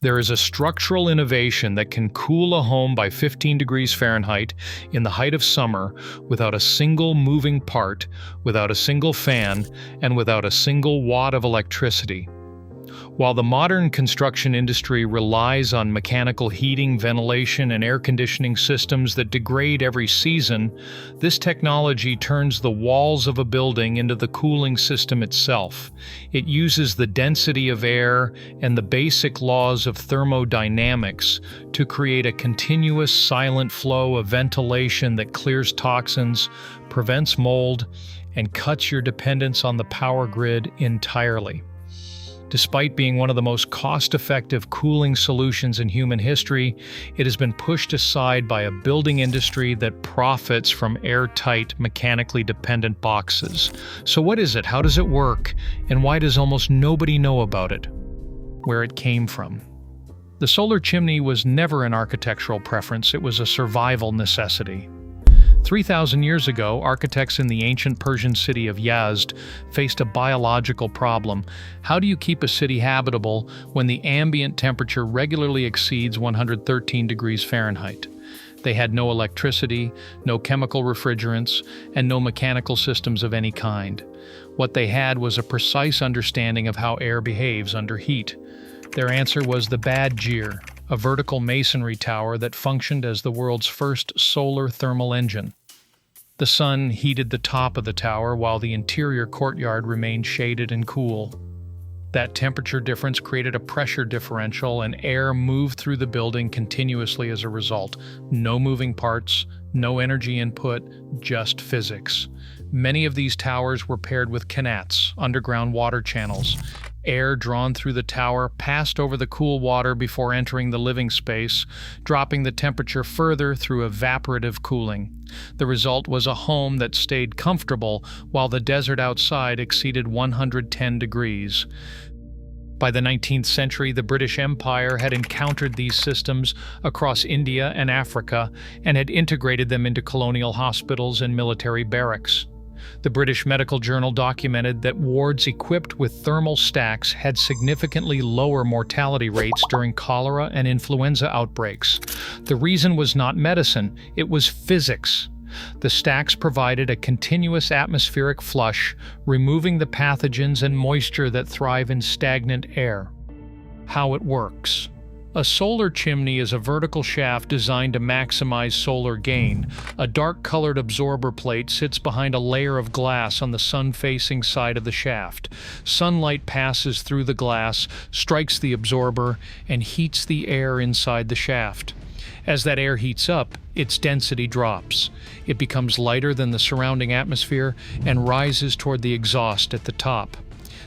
There is a structural innovation that can cool a home by 15 degrees Fahrenheit in the height of summer without a single moving part, without a single fan, and without a single watt of electricity. While the modern construction industry relies on mechanical heating, ventilation, and air conditioning systems that degrade every season, this technology turns the walls of a building into the cooling system itself. It uses the density of air and the basic laws of thermodynamics to create a continuous silent flow of ventilation that clears toxins, prevents mold, and cuts your dependence on the power grid entirely. Despite being one of the most cost-effective cooling solutions in human history, it has been pushed aside by a building industry that profits from airtight, mechanically dependent boxes. So what is it? How does it work? And why does almost nobody know about it? Where it came from? The solar chimney was never an architectural preference, it was a survival necessity. 3,000 years ago, architects in the ancient Persian city of Yazd faced a biological problem. How do you keep a city habitable when the ambient temperature regularly exceeds 113 degrees Fahrenheit? They had no electricity, no chemical refrigerants, and no mechanical systems of any kind. What they had was a precise understanding of how air behaves under heat. Their answer was the Badgir, a vertical masonry tower that functioned as the world's first solar thermal engine. The sun heated the top of the tower while the interior courtyard remained shaded and cool. That temperature difference created a pressure differential, and air moved through the building continuously as a result. No moving parts, no energy input, just physics. Many of these towers were paired with kanats, underground water channels. Air drawn through the tower passed over the cool water before entering the living space, dropping the temperature further through evaporative cooling. The result was a home that stayed comfortable while the desert outside exceeded 110 degrees. By the 19th century, the British Empire had encountered these systems across India and Africa and had integrated them into colonial hospitals and military barracks. The British Medical Journal documented that wards equipped with thermal stacks had significantly lower mortality rates during cholera and influenza outbreaks. The reason was not medicine, it was physics. The stacks provided a continuous atmospheric flush, removing the pathogens and moisture that thrive in stagnant air. How it works. A solar chimney is a vertical shaft designed to maximize solar gain. A dark-colored absorber plate sits behind a layer of glass on the sun-facing side of the shaft. Sunlight passes through the glass, strikes the absorber, and heats the air inside the shaft. As that air heats up, its density drops. It becomes lighter than the surrounding atmosphere and rises toward the exhaust at the top.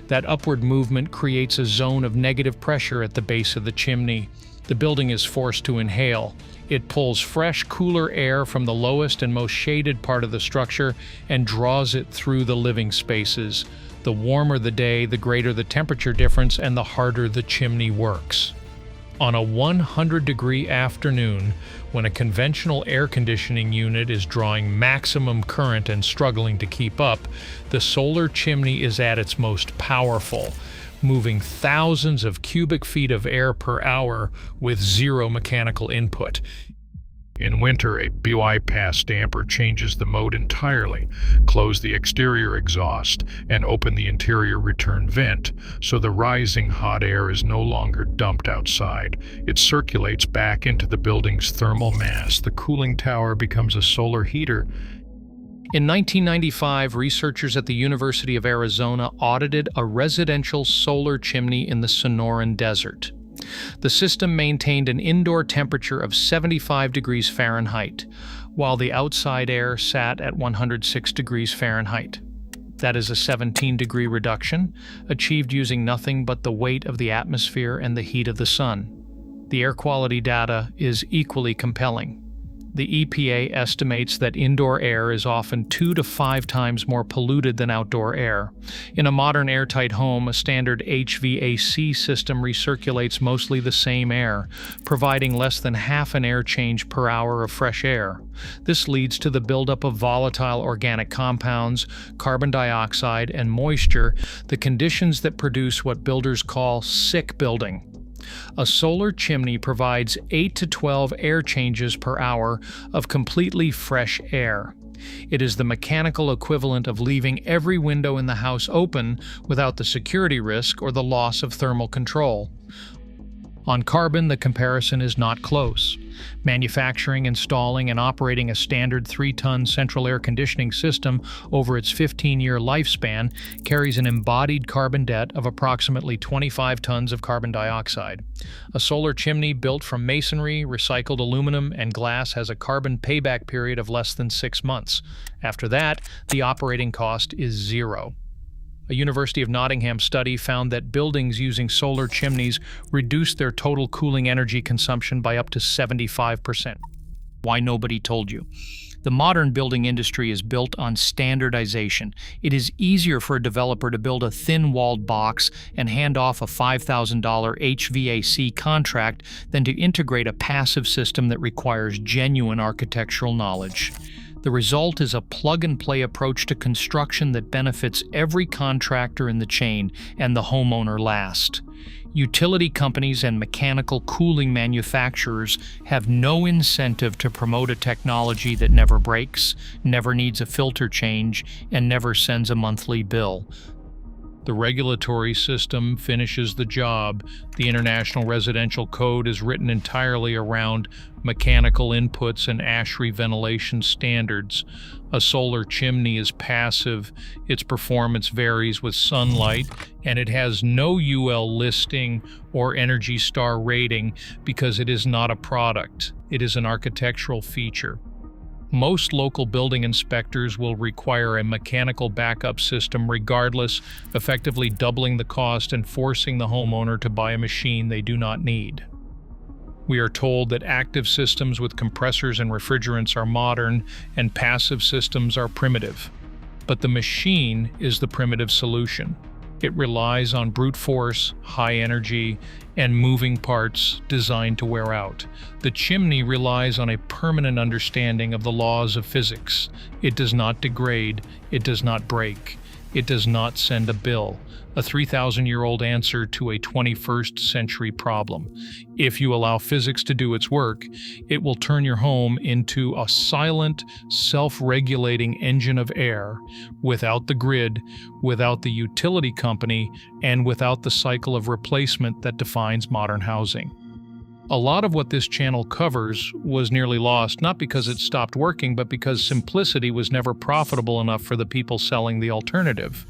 That upward movement creates a zone of negative pressure at the base of the chimney. The building is forced to inhale. It pulls fresh, cooler air from the lowest and most shaded part of the structure and draws it through the living spaces. The warmer the day, the greater the temperature difference and the harder the chimney works. On a 100-degree afternoon, when a conventional air conditioning unit is drawing maximum current and struggling to keep up, the solar chimney is at its most powerful, moving thousands of cubic feet of air per hour with zero mechanical input. In winter, a bypass damper changes the mode entirely, close the exterior exhaust, and open the interior return vent, so the rising hot air is no longer dumped outside. It circulates back into the building's thermal mass. The cooling tower becomes a solar heater. In 1995, researchers at the University of Arizona audited a residential solar chimney in the Sonoran Desert. The system maintained an indoor temperature of 75 degrees Fahrenheit, while the outside air sat at 106 degrees Fahrenheit. That is a 17-degree reduction, achieved using nothing but the weight of the atmosphere and the heat of the sun. The air quality data is equally compelling. The EPA estimates that indoor air is often 2 to 5 times more polluted than outdoor air. In a modern airtight home, a standard HVAC system recirculates mostly the same air, providing less than half an air change per hour of fresh air. This leads to the buildup of volatile organic compounds, carbon dioxide, and moisture, the conditions that produce what builders call sick building. A solar chimney provides 8 to 12 air changes per hour of completely fresh air. It is the mechanical equivalent of leaving every window in the house open without the security risk or the loss of thermal control. On carbon, the comparison is not close. Manufacturing, installing, and operating a standard 3-ton central air conditioning system over its 15-year lifespan carries an embodied carbon debt of approximately 25 tons of carbon dioxide. A solar chimney built from masonry, recycled aluminum, and glass has a carbon payback period of less than 6 months. After that, the operating cost is zero. A University of Nottingham study found that buildings using solar chimneys reduced their total cooling energy consumption by up to 75%. Why nobody told you? The modern building industry is built on standardization. It is easier for a developer to build a thin-walled box and hand off a $5,000 HVAC contract than to integrate a passive system that requires genuine architectural knowledge. The result is a plug-and-play approach to construction that benefits every contractor in the chain and the homeowner last. Utility companies and mechanical cooling manufacturers have no incentive to promote a technology that never breaks, never needs a filter change, and never sends a monthly bill. The regulatory system finishes the job. The International Residential Code is written entirely around mechanical inputs and ASHRAE ventilation standards. A solar chimney is passive, its performance varies with sunlight, and it has no UL listing or Energy Star rating because it is not a product. It is an architectural feature. Most local building inspectors will require a mechanical backup system regardless, effectively doubling the cost and forcing the homeowner to buy a machine they do not need. We are told that active systems with compressors and refrigerants are modern and passive systems are primitive. But the machine is the primitive solution. It relies on brute force, high energy, and moving parts designed to wear out. The chimney relies on a permanent understanding of the laws of physics. It does not degrade, it does not break, it does not send a bill. A 3,000-year-old answer to a 21st century problem. If you allow physics to do its work, it will turn your home into a silent, self-regulating engine of air, without the grid, without the utility company, and without the cycle of replacement that defines modern housing. A lot of what this channel covers was nearly lost, not because it stopped working, but because simplicity was never profitable enough for the people selling the alternative.